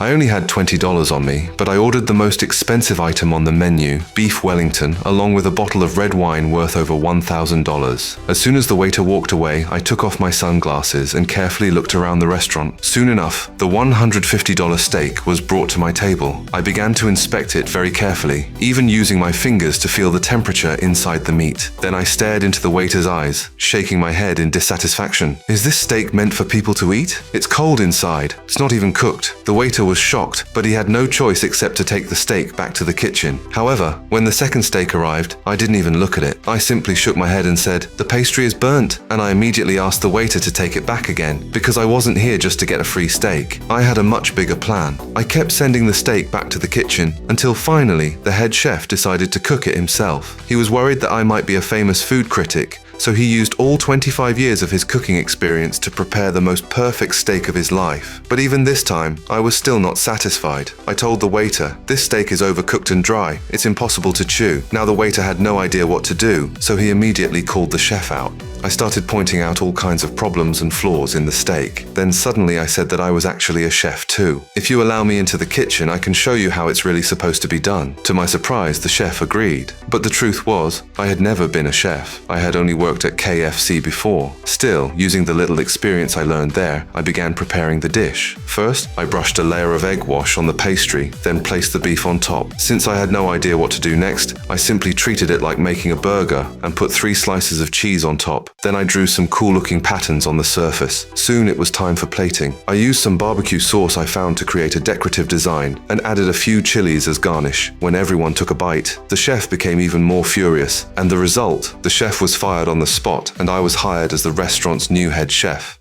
I only had $20 on me, but I ordered the most expensive item on the menu, beef Wellington, along with a bottle of red wine worth over $1,000. As soon as the waiter walked away, I took off my sunglasses and carefully looked around the restaurant. Soon enough, the $150 steak was brought to my table. I began to inspect it very carefully, even using my fingers to feel the temperature inside the meat. Then I stared into the waiter's eyes, shaking my head in dissatisfaction. Is this steak meant for people to eat? It's cold inside. It's not even cooked. The waiter was shocked, but he had no choice except to take the steak back to the kitchen. However, when the second steak arrived, I didn't even look at it. I simply shook my head and said, "The pastry is burnt," and I immediately asked the waiter to take it back again, because I wasn't here just to get a free steak. I had a much bigger plan. I kept sending the steak back to the kitchen until finally the head chef decided to cook it himself. He was worried that I might be a famous food critic, so he used all 25 years of his cooking experience to prepare the most perfect steak of his life. But even this time, I was still not satisfied. I told the waiter, "This steak is overcooked and dry. It's impossible to chew." Now the waiter had no idea what to do, so he immediately called the chef out. I started pointing out all kinds of problems and flaws in the steak. Then suddenly I said that I was actually a chef too. "If you allow me into the kitchen, I can show you how it's really supposed to be done." To my surprise, the chef agreed. But the truth was, I had never been a chef. I had only worked at KFC before. Still, using the little experience I learned there, I began preparing the dish. First, I brushed a layer of egg wash on the pastry, then placed the beef on top. Since I had no idea what to do next, I simply treated it like making a burger and put 3 slices of cheese on top. Then I drew some cool-looking patterns on the surface. Soon it was time for plating. I used some barbecue sauce I found to create a decorative design and added a few chilies as garnish. When everyone took a bite, the chef became even more furious, and the result, the chef was fired on the spot and I was hired as the restaurant's new head chef.